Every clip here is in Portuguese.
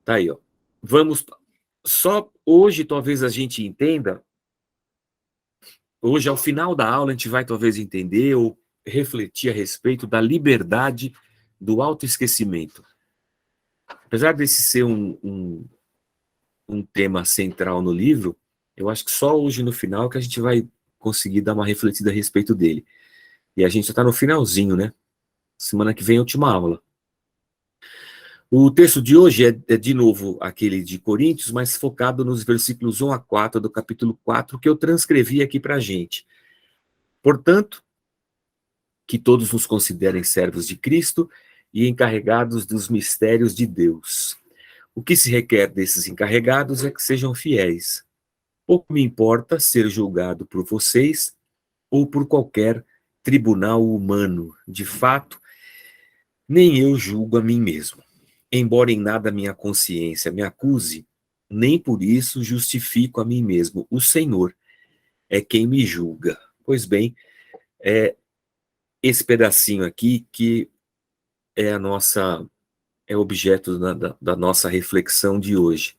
Tá aí, ó. Vamos. Só hoje talvez a gente entenda. Hoje, ao final da aula, a gente vai talvez entender ou refletir a respeito da liberdade do autoesquecimento. Apesar desse ser um tema central no livro, eu acho que só hoje no final que a gente vai conseguir dar uma refletida a respeito dele. E a gente já está no finalzinho, né? Semana que vem é a última aula. O texto de hoje é de novo aquele de Coríntios, mas focado nos versículos 1 a 4 do capítulo 4, que eu transcrevi aqui para a gente. Portanto, que todos nos considerem servos de Cristo e encarregados dos mistérios de Deus. O que se requer desses encarregados é que sejam fiéis. Pouco me importa ser julgado por vocês ou por qualquer tribunal humano. De fato, nem eu julgo a mim mesmo. Embora em nada minha consciência me acuse, nem por isso justifico a mim mesmo. O Senhor é quem me julga. Pois bem, é esse pedacinho aqui que é objeto da nossa reflexão de hoje.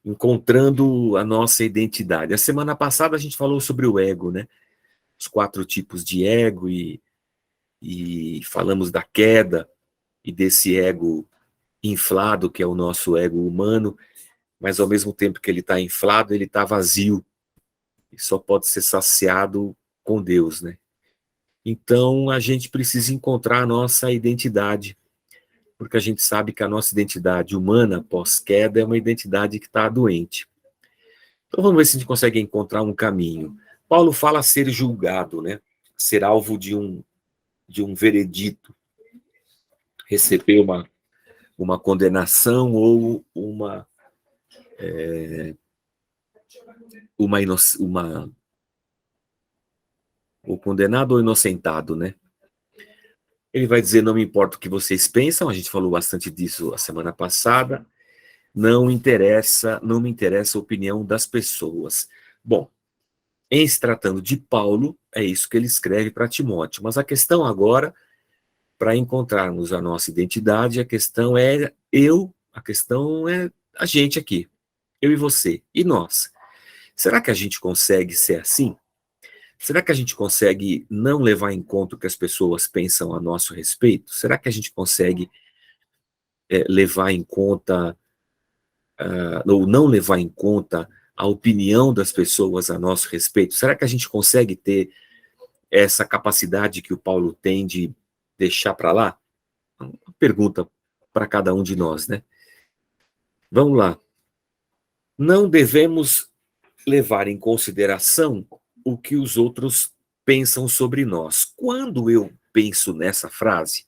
Encontrando a nossa identidade. A semana passada a gente falou sobre o ego, né? Os 4 tipos de ego e falamos da queda e desse ego inflado, que é o nosso ego humano, mas ao mesmo tempo que ele está inflado, ele está vazio e só pode ser saciado com Deus, né? Então a gente precisa encontrar a nossa identidade, porque a gente sabe que a nossa identidade humana pós-queda é uma identidade que está doente. Então vamos ver se a gente consegue encontrar um caminho. Paulo fala ser julgado, né? Ser alvo de um veredito, receber uma condenação ou ou condenado ou inocentado, né? Ele vai dizer, não me importa o que vocês pensam, a gente falou bastante disso a semana passada, não me interessa a opinião das pessoas. Bom, em se tratando de Paulo, é isso que ele escreve para Timóteo, mas a questão agora, para encontrarmos a nossa identidade, a questão é a gente aqui, eu e você, e nós. Será que a gente consegue ser assim? Será que a gente consegue não levar em conta o que as pessoas pensam a nosso respeito? Será que a gente consegue levar em conta, ou não levar em conta a opinião das pessoas a nosso respeito? Será que a gente consegue ter essa capacidade que o Paulo tem de deixar para lá? Uma pergunta para cada um de nós, né? Vamos lá. Não devemos levar em consideração o que os outros pensam sobre nós. Quando eu penso nessa frase,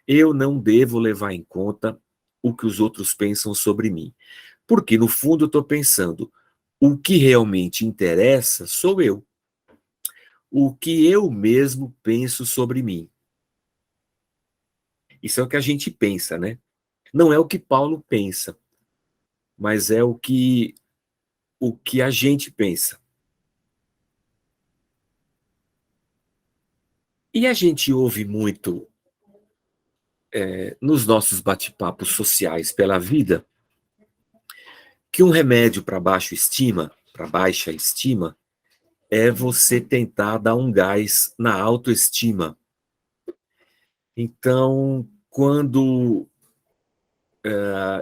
eu não devo levar em conta o que os outros pensam sobre mim. Porque, no fundo, eu estou pensando, o que realmente interessa sou eu. O que eu mesmo penso sobre mim. Isso é o que a gente pensa, né? Não é o que Paulo pensa, mas é o que a gente pensa. E a gente ouve muito nos nossos bate-papos sociais pela vida que um remédio para baixa estima, é você tentar dar um gás na autoestima. Então, quando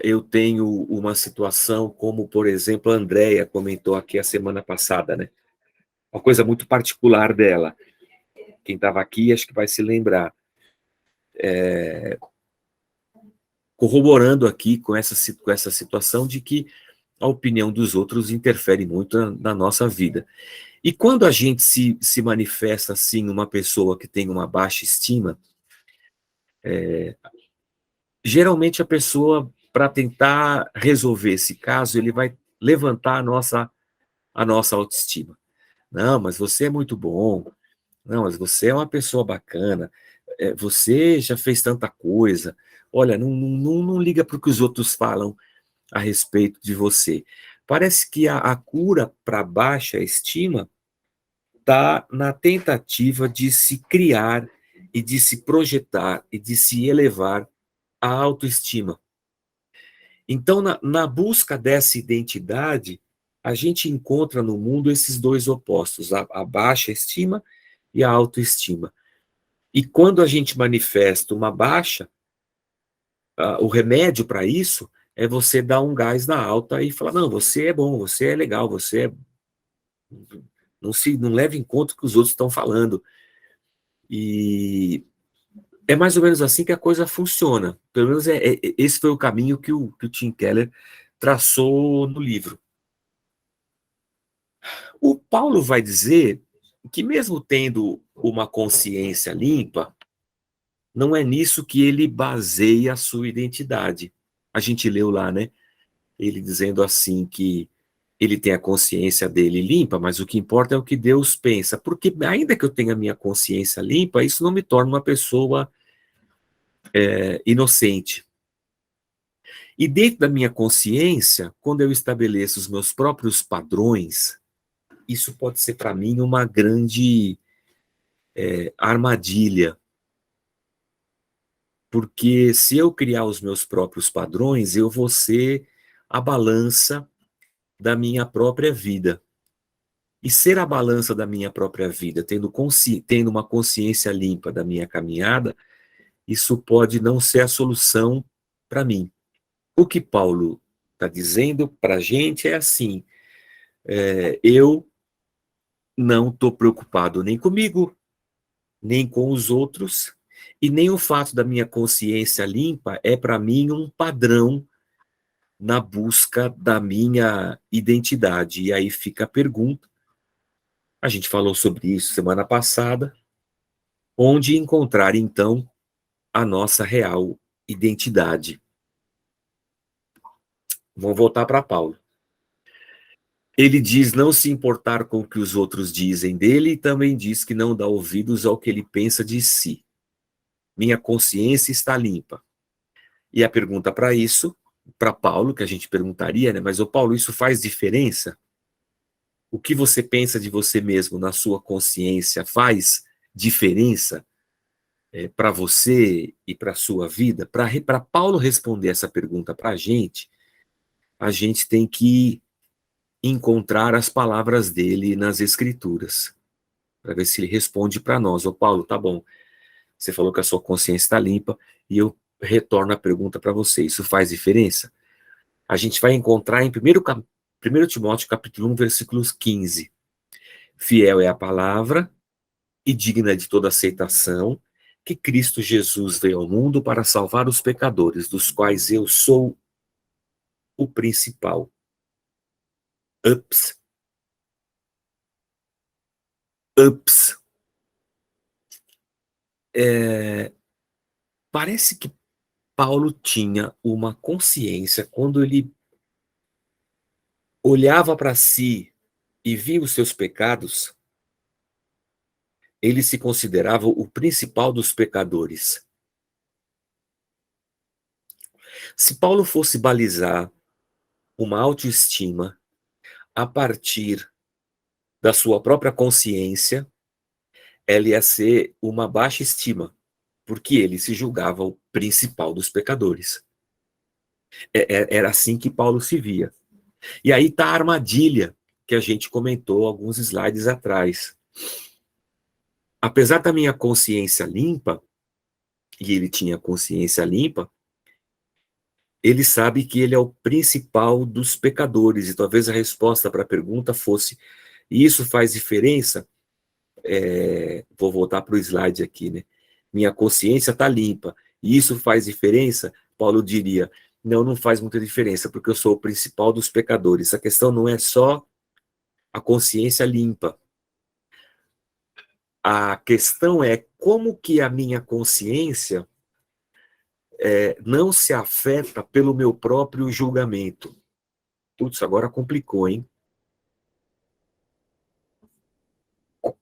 eu tenho uma situação como, por exemplo, a Andréia comentou aqui a semana passada, né? Uma coisa muito particular dela. Quem estava aqui acho que vai se lembrar. Corroborando aqui com essa situação de que a opinião dos outros interfere muito na nossa vida. E quando a gente se manifesta assim, uma pessoa que tem uma baixa estima, geralmente a pessoa, para tentar resolver esse caso, ele vai levantar a nossa autoestima. Não, mas você é muito bom. Não, mas você é uma pessoa bacana. Você já fez tanta coisa. Olha, não liga para o que os outros falam a respeito de você. Parece que a cura para baixa estima está na tentativa de se criar e de se projetar e de se elevar a autoestima. Então, na busca dessa identidade, a gente encontra no mundo esses dois opostos, a baixa estima e a autoestima. E quando a gente manifesta uma baixa, o remédio para isso é você dar um gás na alta e falar, não, você é bom, você é legal, você é... Não leve em conta o que os outros estão falando. E é mais ou menos assim que a coisa funciona. Pelo menos esse foi o caminho que o Tim Keller traçou no livro. O Paulo vai dizer que mesmo tendo uma consciência limpa, não é nisso que ele baseia a sua identidade. A gente leu lá, né? Ele dizendo assim que ele tem a consciência dele limpa, mas o que importa é o que Deus pensa. Porque ainda que eu tenha a minha consciência limpa, isso não me torna uma pessoa inocente. E dentro da minha consciência, quando eu estabeleço os meus próprios padrões, isso pode ser para mim uma grande armadilha. Porque se eu criar os meus próprios padrões, eu vou ser a balança da minha própria vida. E ser a balança da minha própria vida, tendo uma consciência limpa da minha caminhada, isso pode não ser a solução para mim. O que Paulo está dizendo para a gente é assim, eu não estou preocupado nem comigo, nem com os outros, e nem o fato da minha consciência limpa é para mim um padrão na busca da minha identidade. E aí fica a pergunta, a gente falou sobre isso semana passada, onde encontrar então a nossa real identidade. Vamos voltar para Paulo. Ele diz não se importar com o que os outros dizem dele e também diz que não dá ouvidos ao que ele pensa de si. Minha consciência está limpa. E a pergunta para isso, para Paulo, que a gente perguntaria, né? Mas, ô Paulo, isso faz diferença? O que você pensa de você mesmo na sua consciência faz diferença para você e para a sua vida? Para Paulo responder essa pergunta para a gente tem que encontrar as palavras dele nas Escrituras, para ver se ele responde para nós. Ô Paulo, tá bom, você falou que a sua consciência está limpa, e eu retorno a pergunta para você, isso faz diferença? A gente vai encontrar em 1 Timóteo capítulo 1, versículos 15. Fiel é a palavra e digna de toda aceitação, que Cristo Jesus veio ao mundo para salvar os pecadores, dos quais eu sou o principal. Ups. Parece que Paulo tinha uma consciência quando ele olhava para si e via os seus pecados, ele se considerava o principal dos pecadores. Se Paulo fosse balizar uma autoestima a partir da sua própria consciência, ela ia ser uma baixa estima, porque ele se julgava o principal dos pecadores. Era assim que Paulo se via. E aí está a armadilha que a gente comentou alguns slides atrás. Apesar da minha consciência limpa, e ele tinha consciência limpa, ele sabe que ele é o principal dos pecadores, e talvez a resposta para a pergunta fosse, e isso faz diferença? Vou voltar para o slide aqui, né? Minha consciência está limpa, e isso faz diferença? Paulo diria, não, não faz muita diferença, porque eu sou o principal dos pecadores. A questão não é só a consciência limpa. A questão é como que a minha consciência não se afeta pelo meu próprio julgamento. Putz, agora complicou, hein?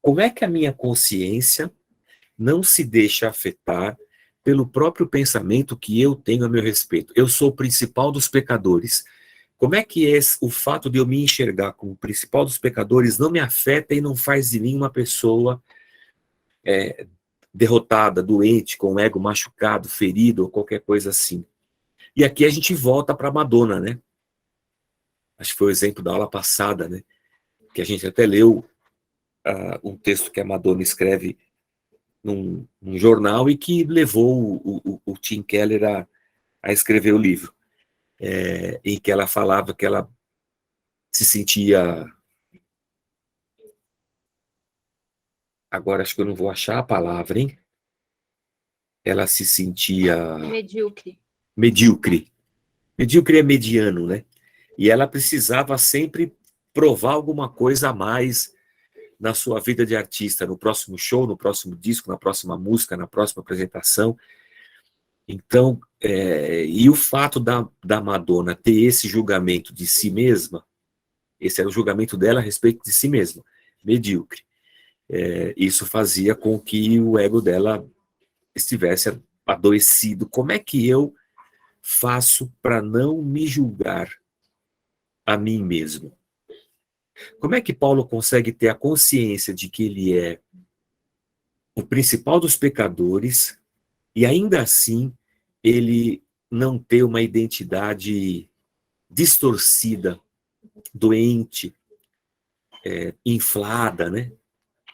Como é que a minha consciência não se deixa afetar pelo próprio pensamento que eu tenho a meu respeito? Eu sou o principal dos pecadores. Como é que o fato de eu me enxergar como o principal dos pecadores não me afeta e não faz de mim uma pessoa derrotada, doente, com o ego machucado, ferido ou qualquer coisa assim? E aqui a gente volta para Madonna, né? Acho que foi o exemplo da aula passada, né? Que a gente até leu um texto que a Madonna escreve num jornal e que levou o Tim Keller a escrever o livro, em que ela falava que ela se sentia... Agora acho que eu não vou achar a palavra, hein? Ela se sentia... Medíocre. Medíocre. Medíocre é mediano, né? E ela precisava sempre provar alguma coisa a mais na sua vida de artista, no próximo show, no próximo disco, na próxima música, na próxima apresentação. Então, e o fato da Madonna ter esse julgamento de si mesma, esse era o julgamento dela a respeito de si mesma, medíocre. Isso fazia com que o ego dela estivesse adoecido. Como é que eu faço para não me julgar a mim mesmo? Como é que Paulo consegue ter a consciência de que ele é o principal dos pecadores e ainda assim ele não ter uma identidade distorcida, doente, inflada, né?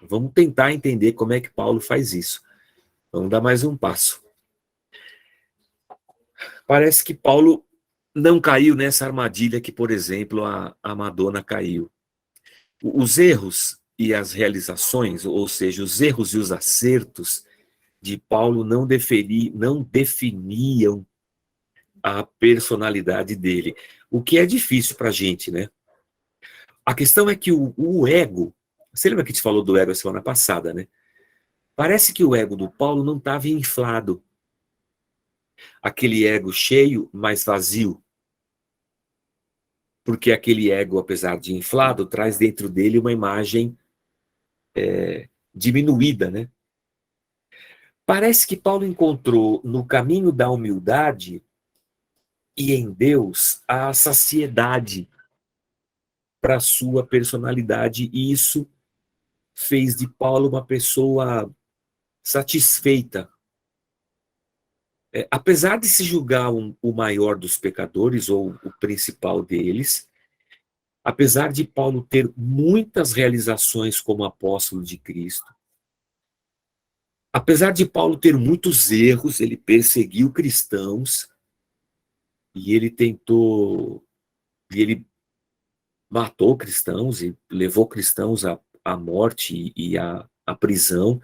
Vamos tentar entender como é que Paulo faz isso. Vamos dar mais um passo. Parece que Paulo não caiu nessa armadilha que, por exemplo, a Madonna caiu. Os erros e as realizações, ou seja, os erros e os acertos de Paulo não definiam a personalidade dele, o que é difícil para a gente, né? A questão é que o ego, você lembra que a gente falou do ego a semana passada, né? Parece que o ego do Paulo não estava inflado. Aquele ego cheio, mas vazio. Porque aquele ego, apesar de inflado, traz dentro dele uma imagem diminuída, né? Parece que Paulo encontrou no caminho da humildade e em Deus a saciedade para a sua personalidade, e isso fez de Paulo uma pessoa satisfeita. Apesar de se julgar o maior dos pecadores, ou o principal deles, apesar de Paulo ter muitas realizações como apóstolo de Cristo, apesar de Paulo ter muitos erros, ele perseguiu cristãos, e ele matou cristãos e levou cristãos à morte e à prisão,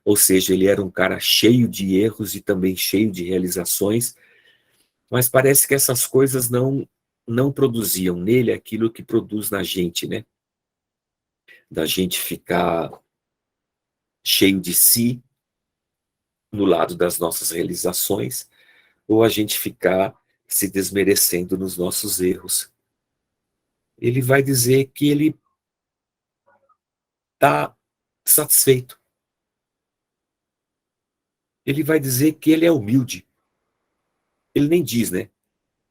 ou seja, ele era um cara cheio de erros e também cheio de realizações, mas parece que essas coisas não produziam nele aquilo que produz na gente, né? Da gente ficar cheio de si, no lado das nossas realizações, ou a gente ficar se desmerecendo nos nossos erros. Ele vai dizer que ele está satisfeito. Ele vai dizer que ele é humilde. Ele nem diz, né?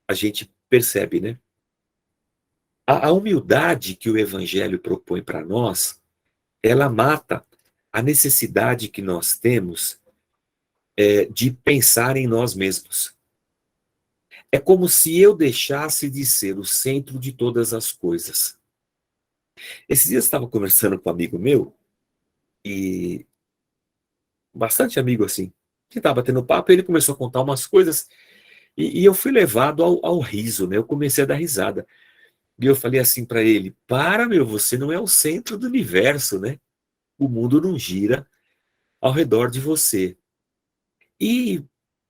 A gente percebe, né? A humildade que o Evangelho propõe para nós, ela mata a necessidade que nós temos de pensar em nós mesmos. É como se eu deixasse de ser o centro de todas as coisas. Esses dias eu estava conversando com um amigo meu, e bastante amigo assim, que estava tendo papo, e ele começou a contar umas coisas, e eu fui levado ao riso, né? Eu comecei a dar risada. E eu falei assim para ele: para, meu, você não é o centro do universo, né? O mundo não gira ao redor de você. E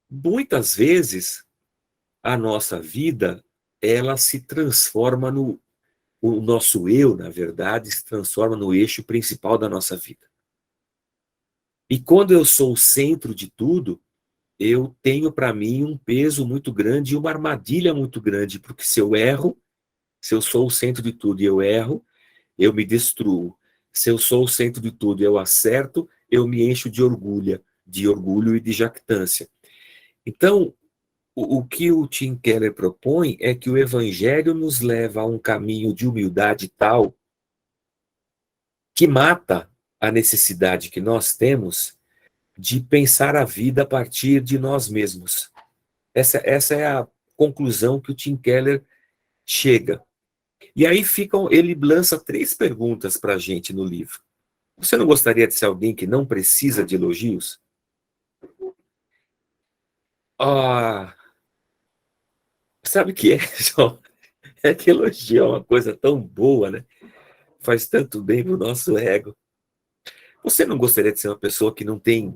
muitas vezes a nossa vida, ela se transforma o nosso eu, na verdade, se transforma no eixo principal da nossa vida. E quando eu sou o centro de tudo, eu tenho para mim um peso muito grande e uma armadilha muito grande, porque se eu erro, se eu sou o centro de tudo e eu erro, eu me destruo. Se eu sou o centro de tudo e eu acerto, eu me encho de orgulho e de jactância. Então, o que o Tim Keller propõe é que o Evangelho nos leva a um caminho de humildade tal que mata a necessidade que nós temos de pensar a vida a partir de nós mesmos. Essa é conclusão que o Tim Keller chega. E aí ele lança 3 perguntas para a gente no livro. Você não gostaria de ser alguém que não precisa de elogios? Ah, sabe o que é, João? É que elogio é uma coisa tão boa, né? Faz tanto bem pro nosso ego. Você não gostaria de ser uma pessoa que não tem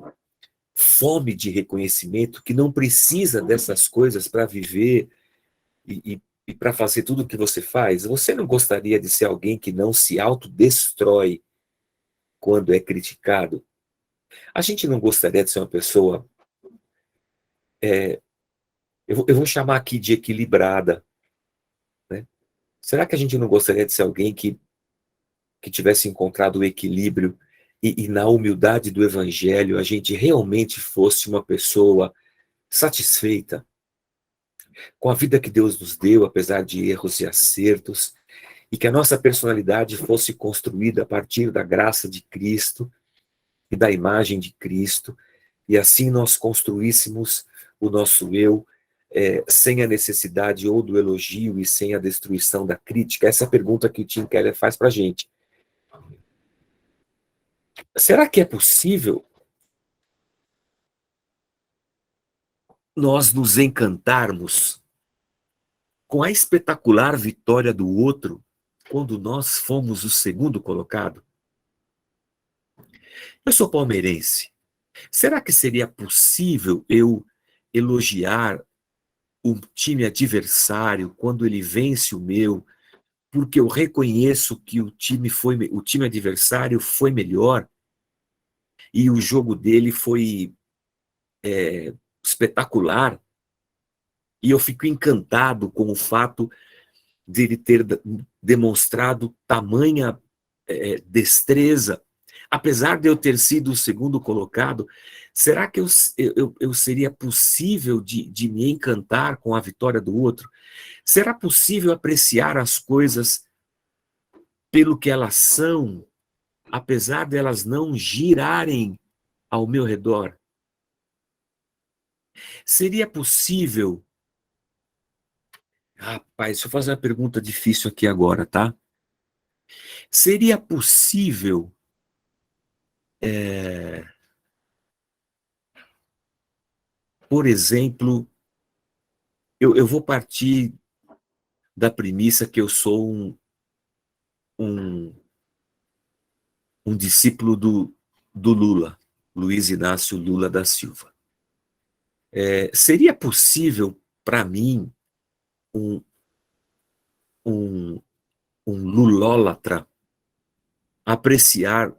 fome de reconhecimento, que não precisa dessas coisas para viver e para fazer tudo o que você faz? Você não gostaria de ser alguém que não se autodestrói quando é criticado? A gente não gostaria de ser uma pessoa, eu vou chamar aqui de equilibrada, né? Será que a gente não gostaria de ser alguém que tivesse encontrado o equilíbrio e na humildade do evangelho a gente realmente fosse uma pessoa satisfeita com a vida que Deus nos deu, apesar de erros e acertos, e que a nossa personalidade fosse construída a partir da graça de Cristo e da imagem de Cristo, e assim nós construíssemos o nosso eu sem a necessidade ou do elogio e sem a destruição da crítica? Essa é a pergunta que o Tim Keller faz para a gente. Será que é possível nós nos encantarmos com a espetacular vitória do outro quando nós fomos o segundo colocado? Eu sou palmeirense. Será que seria possível eu elogiar o time adversário quando ele vence o meu, porque eu reconheço que o time adversário foi melhor e o jogo dele foi espetacular, e eu fico encantado com o fato de ele ter demonstrado tamanha destreza, apesar de eu ter sido o segundo colocado? Será que eu seria possível de me encantar com a vitória do outro? Será possível apreciar as coisas pelo que elas são, apesar de elas não girarem ao meu redor? Seria possível... Rapaz, deixa eu fazer uma pergunta difícil aqui agora, tá? Seria possível, por exemplo, eu vou partir da premissa que eu sou um, um discípulo do Lula, Luiz Inácio Lula da Silva. Seria possível para mim, um, um, um lulólatra, apreciar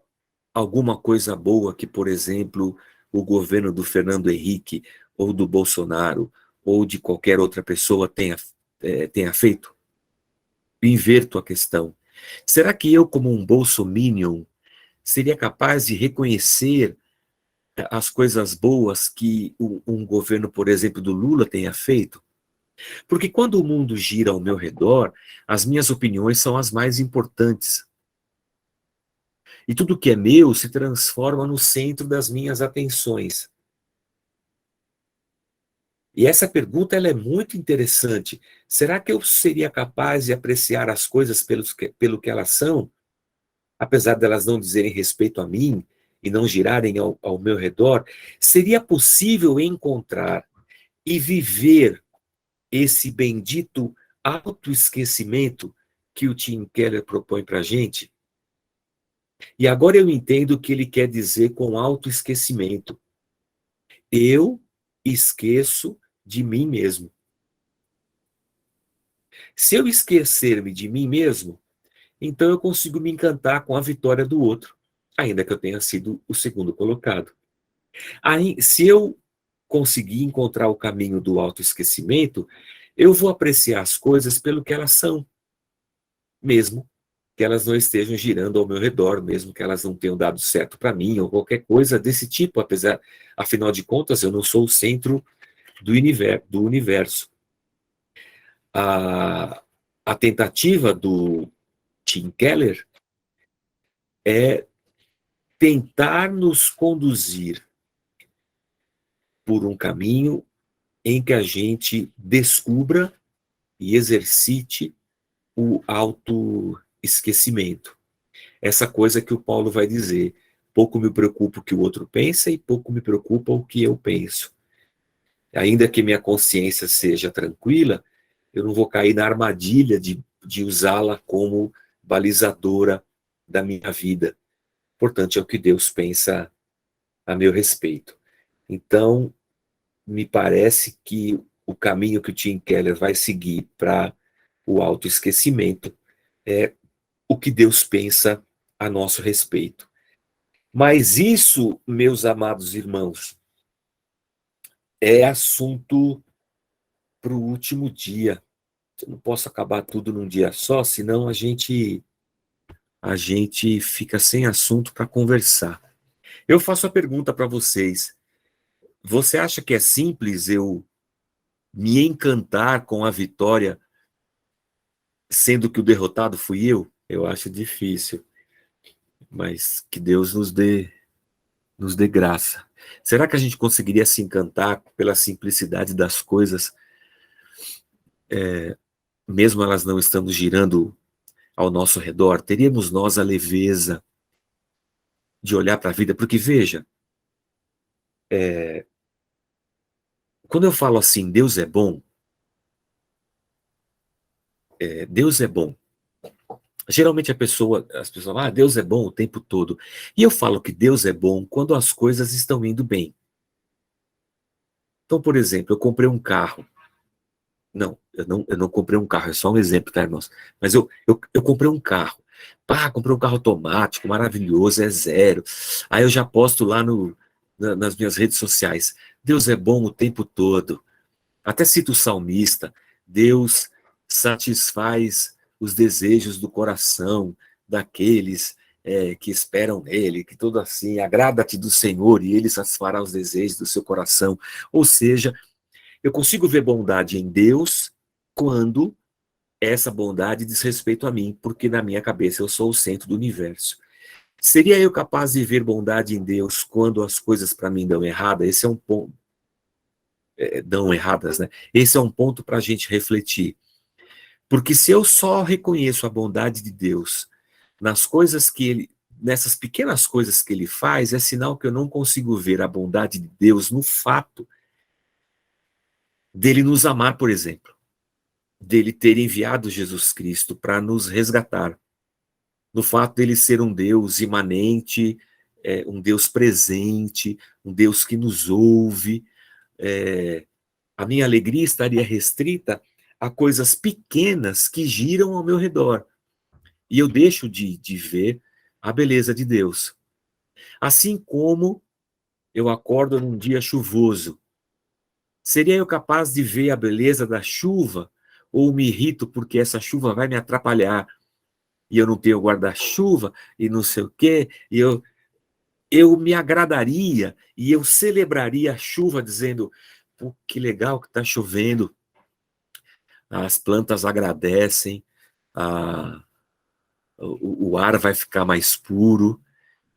alguma coisa boa que, por exemplo, o governo do Fernando Henrique, ou do Bolsonaro, ou de qualquer outra pessoa tenha feito? Inverto a questão. Será que eu, como um bolsominion, seria capaz de reconhecer as coisas boas que um governo, por exemplo, do Lula tenha feito? Porque quando o mundo gira ao meu redor, as minhas opiniões são as mais importantes. E tudo que é meu se transforma no centro das minhas atenções. E essa pergunta ela é muito interessante. Será que eu seria capaz de apreciar as coisas pelo que elas são, apesar delas não dizerem respeito a mim e não girarem ao meu redor? Seria possível encontrar e viver esse bendito autoesquecimento que o Tim Keller propõe para a gente? E agora eu entendo o que ele quer dizer com autoesquecimento. Eu esqueço de mim mesmo. Se eu esquecer-me de mim mesmo, então eu consigo me encantar com a vitória do outro, ainda que eu tenha sido o segundo colocado. Aí, se eu conseguir encontrar o caminho do autoesquecimento, eu vou apreciar as coisas pelo que elas são, mesmo que elas não estejam girando ao meu redor, mesmo que elas não tenham dado certo para mim, ou qualquer coisa desse tipo, afinal de contas, eu não sou o centro do universo. A, a tentativa do Tim Keller é tentar nos conduzir por um caminho em que a gente descubra e exercite o autoesquecimento. Essa coisa que o Paulo vai dizer, pouco me preocupa o que o outro pensa e pouco me preocupa o que eu penso. Ainda que minha consciência seja tranquila, eu não vou cair na armadilha de usá-la como balizadora da minha vida. Portanto, é o que Deus pensa a meu respeito. Então, me parece que o caminho que o Tim Keller vai seguir para o autoesquecimento é o que Deus pensa a nosso respeito. Mas isso, meus amados irmãos, é assunto para o último dia. Eu não posso acabar tudo num dia só, senão a gente fica sem assunto para conversar. Eu faço a pergunta para vocês. Você acha que é simples eu me encantar com a vitória, sendo que o derrotado fui eu? Eu acho difícil, mas que Deus nos dê graça. Será que a gente conseguiria se encantar pela simplicidade das coisas, mesmo elas não estando girando ao nosso redor? Teríamos nós a leveza de olhar para a vida? Porque veja, quando eu falo assim, Deus é bom, Deus é bom. Geralmente as pessoas falam, Deus é bom o tempo todo. E eu falo que Deus é bom quando as coisas estão indo bem. Então, por exemplo, eu comprei um carro. Não, eu não comprei um carro, é só um exemplo, tá, irmãos? Mas eu comprei um carro. Pá, comprei um carro automático, maravilhoso, é zero. Aí eu já posto lá nas minhas redes sociais. Deus é bom o tempo todo. Até cito o salmista. Deus satisfaz os desejos do coração daqueles que esperam nele, que tudo assim, agrada-te do Senhor e ele satisfará os desejos do seu coração. Ou seja, eu consigo ver bondade em Deus quando essa bondade diz respeito a mim, porque na minha cabeça eu sou o centro do universo. Seria eu capaz de ver bondade em Deus quando as coisas para mim dão errada? Esse é um ponto, dão erradas, né? Esse é um ponto para a gente refletir. Porque se eu só reconheço a bondade de Deus nas coisas que ele, nessas pequenas coisas que ele faz, é sinal que eu não consigo ver a bondade de Deus no fato dele nos amar, por exemplo, dele ter enviado Jesus Cristo para nos resgatar, no fato dele ser um Deus imanente, um Deus presente, um Deus que nos ouve. A minha alegria estaria restrita a coisas pequenas que giram ao meu redor. E eu deixo de ver a beleza de Deus. Assim como eu acordo num dia chuvoso, seria eu capaz de ver a beleza da chuva ou me irrito porque essa chuva vai me atrapalhar e eu não tenho guarda-chuva e não sei o quê, e eu me agradaria e eu celebraria a chuva dizendo, pô, que legal que está chovendo, as plantas agradecem, a, o ar vai ficar mais puro,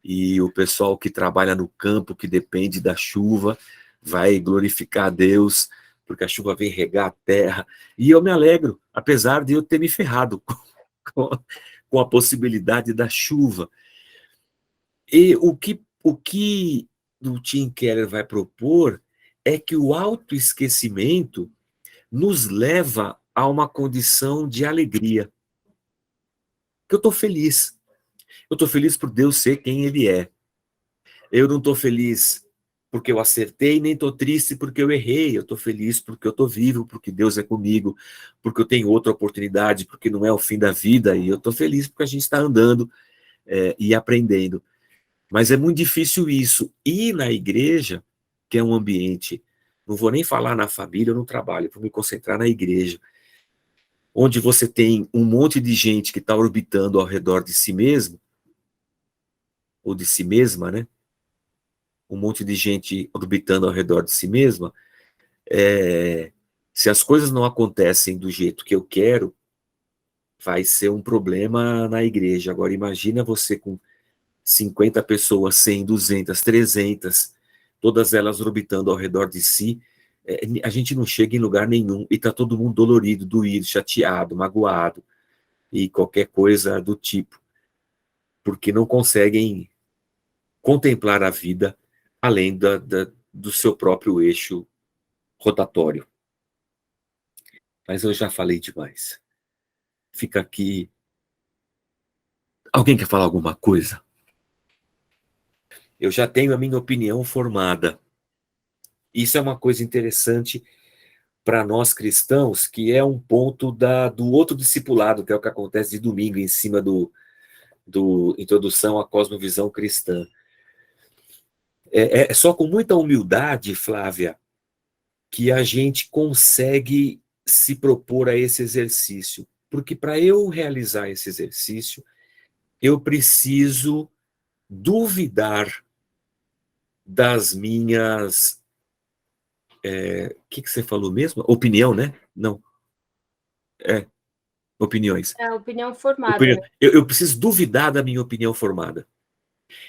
e o pessoal que trabalha no campo, que depende da chuva, vai glorificar a Deus, porque a chuva vem regar a terra. E eu me alegro, apesar de eu ter me ferrado com, com a possibilidade da chuva. E o que o Tim Keller vai propor é que o autoesquecimento nos leva a uma condição de alegria. Que eu estou feliz. Eu estou feliz por Deus ser quem Ele é. Eu não estou feliz porque eu acertei, nem estou triste porque eu errei. Eu estou feliz porque eu estou vivo, porque Deus é comigo, porque eu tenho outra oportunidade, porque não é o fim da vida. E eu estou feliz porque a gente está andando e aprendendo. Mas é muito difícil isso. E na igreja, que é um ambiente, não vou nem falar na família ou no trabalho, vou me concentrar na igreja, onde você tem um monte de gente que está orbitando ao redor de si mesmo, ou de si mesma, né? Um monte de gente orbitando ao redor de si mesma, se as coisas não acontecem do jeito que eu quero, vai ser um problema na igreja. Agora, imagina você com 50 pessoas, 100, 200, 300, todas elas orbitando ao redor de si, a gente não chega em lugar nenhum e está todo mundo dolorido, doído, chateado, magoado e qualquer coisa do tipo, porque não conseguem contemplar a vida além do seu próprio eixo rotatório. Mas eu já falei demais. Fica aqui. Alguém quer falar alguma coisa? Eu já tenho a minha opinião formada. Isso é uma coisa interessante para nós cristãos, que é um ponto do outro discipulado, que é o que acontece de domingo, em cima do Introdução à Cosmovisão Cristã. É só com muita humildade, Flávia, que a gente consegue se propor a esse exercício. Porque para eu realizar esse exercício, eu preciso duvidar das minhas... O que você falou mesmo? Opinião, né? Não. Opiniões. É a opinião formada. Eu preciso duvidar da minha opinião formada.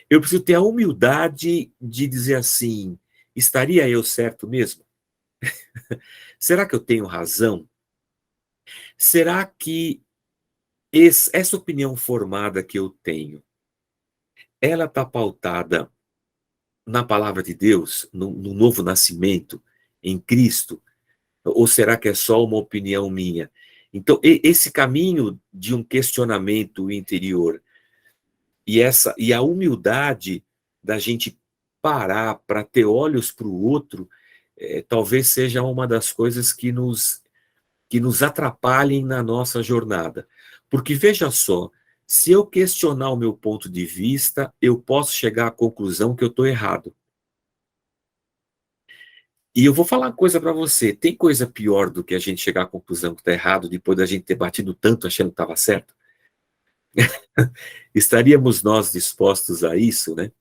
Eu preciso ter a humildade de dizer assim, estaria eu certo mesmo? Será que eu tenho razão? Será que essa opinião formada que eu tenho, ela está pautada na palavra de Deus, no novo nascimento, em Cristo? Ou será que é só uma opinião minha? Então, esse caminho de um questionamento interior e a humildade da gente parar para ter olhos para o outro, talvez seja uma das coisas que nos atrapalhem na nossa jornada. Porque, veja só, se eu questionar o meu ponto de vista, eu posso chegar à conclusão que eu estou errado. E eu vou falar uma coisa para você, tem coisa pior do que a gente chegar à conclusão que está errado depois da gente ter batido tanto achando que estava certo? Estaríamos nós dispostos a isso, né?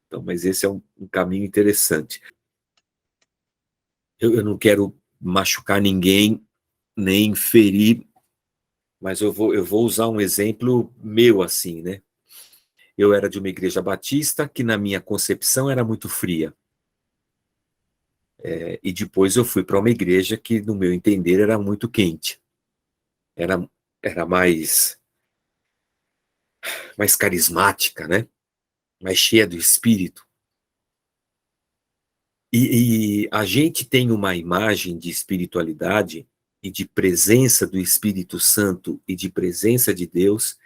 Então, mas esse é um caminho interessante. Eu não quero machucar ninguém, nem ferir, mas eu vou usar um exemplo meu assim, né? Eu era de uma igreja batista que na minha concepção era muito fria. E depois eu fui para uma igreja que, no meu entender, era muito quente. Era mais carismática, né? Mais cheia do espírito. E a gente tem uma imagem de espiritualidade e de presença do Espírito Santo e de presença de Deus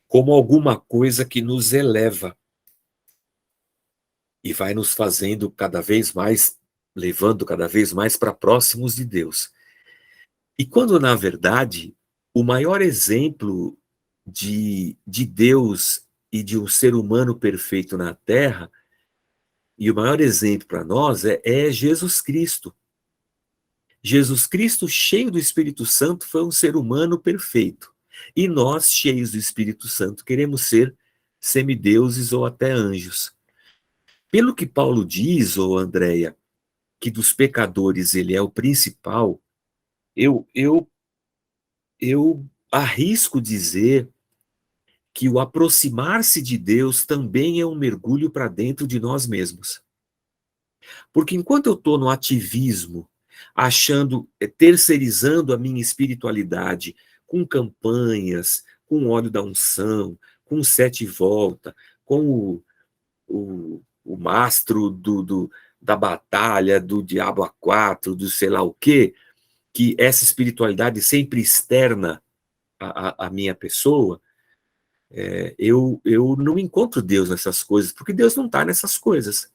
como alguma coisa que nos eleva e vai nos fazendo cada vez mais, levando cada vez mais para próximos de Deus. E quando, na verdade, o maior exemplo de Deus e de um ser humano perfeito na Terra, e o maior exemplo para nós é Jesus Cristo. Jesus Cristo, cheio do Espírito Santo, foi um ser humano perfeito. E nós, cheios do Espírito Santo, queremos ser semideuses ou até anjos. Pelo que Paulo diz, ô Andréia, que dos pecadores ele é o principal, eu arrisco dizer que o aproximar-se de Deus também é um mergulho para dentro de nós mesmos. Porque enquanto eu estou no ativismo, achando, terceirizando a minha espiritualidade com campanhas, com óleo da unção, com sete volta, com o mastro da batalha, do diabo a quatro, do sei lá o quê, que essa espiritualidade sempre externa a minha pessoa, eu não encontro Deus nessas coisas, porque Deus não está nessas coisas.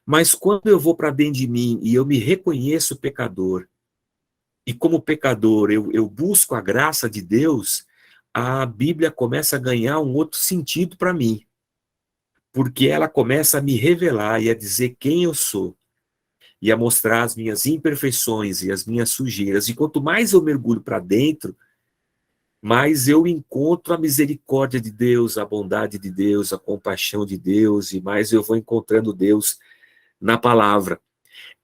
Mas quando eu vou para dentro de mim e eu me reconheço pecador, e como pecador eu busco a graça de Deus, a Bíblia começa a ganhar um outro sentido para mim. Porque ela começa a me revelar e a dizer quem eu sou, e a mostrar as minhas imperfeições e as minhas sujeiras. E quanto mais eu mergulho para dentro, mais eu encontro a misericórdia de Deus, a bondade de Deus, a compaixão de Deus, e mais eu vou encontrando Deus na palavra.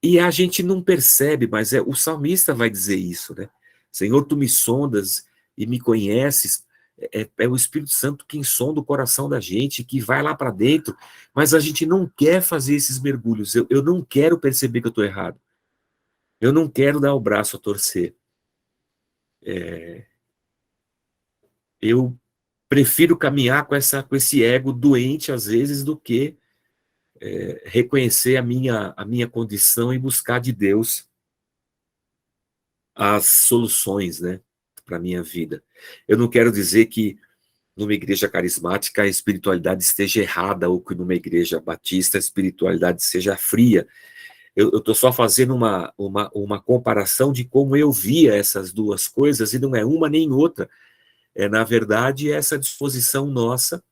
E a gente não percebe, mas o salmista vai dizer isso, né? Senhor, tu me sondas e me conheces. É o Espírito Santo quem sonda o coração da gente, que vai lá para dentro, mas a gente não quer fazer esses mergulhos. Eu não quero perceber que eu estou errado. Eu não quero dar o braço a torcer. Eu prefiro caminhar com esse ego doente, às vezes, do que reconhecer a minha condição e buscar de Deus as soluções, né, para a minha vida. Eu não quero dizer que numa igreja carismática a espiritualidade esteja errada ou que numa igreja batista a espiritualidade seja fria. Eu estou só fazendo uma comparação de como eu via essas duas coisas, e não é uma nem outra. Na verdade, essa disposição nossa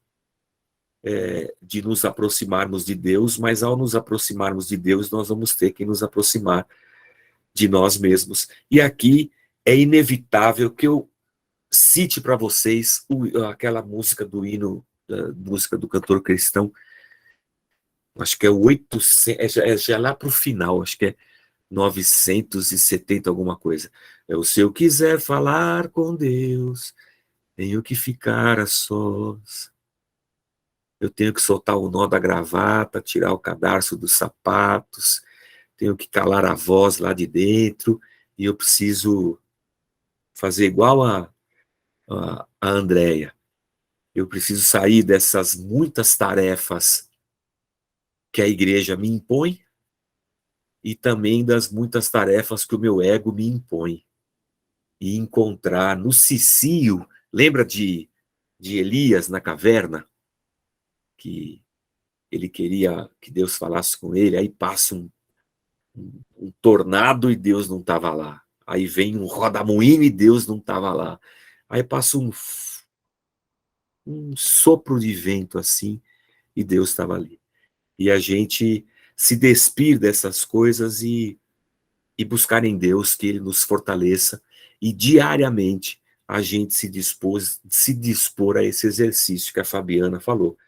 de nos aproximarmos de Deus, mas ao nos aproximarmos de Deus, nós vamos ter que nos aproximar de nós mesmos. E aqui é inevitável que eu cite para vocês aquela música do hino, música do cantor cristão, acho que é o 800, já lá para o final, acho que é 970 alguma coisa. Se eu quiser falar com Deus, tenho que ficar a sós. Eu tenho que soltar o nó da gravata, tirar o cadarço dos sapatos, tenho que calar a voz lá de dentro, e eu preciso fazer igual a Andréia. Eu preciso sair dessas muitas tarefas que a igreja me impõe e também das muitas tarefas que o meu ego me impõe. E encontrar no cicio, lembra de Elias na caverna? Que ele queria que Deus falasse com ele, aí passa um tornado e Deus não estava lá. Aí vem um rodamuinho e Deus não estava lá. Aí passa um sopro de vento assim e Deus estava ali. E a gente se despir dessas coisas e buscar em Deus que Ele nos fortaleça e diariamente a gente se dispor a esse exercício que a Fabiana falou.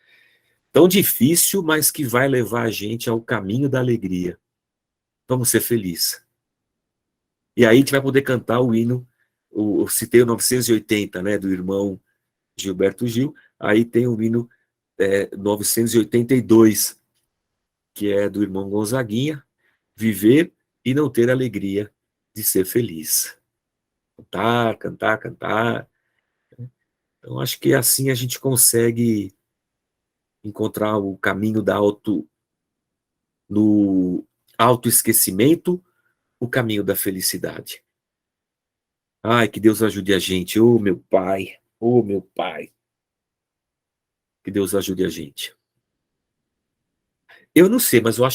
Tão difícil, mas que vai levar a gente ao caminho da alegria. Vamos ser felizes. E aí a gente vai poder cantar o hino, eu citei o 980, né, do irmão Gilberto Gil, aí tem o hino 982, que é do irmão Gonzaguinha, viver e não ter alegria de ser feliz. Cantar, cantar, cantar. Então acho que assim a gente consegue encontrar o caminho no autoesquecimento, o caminho da felicidade. Ai, que Deus ajude a gente. Oh, meu Pai. Oh, meu Pai. Que Deus ajude a gente. Eu não sei, mas eu acho que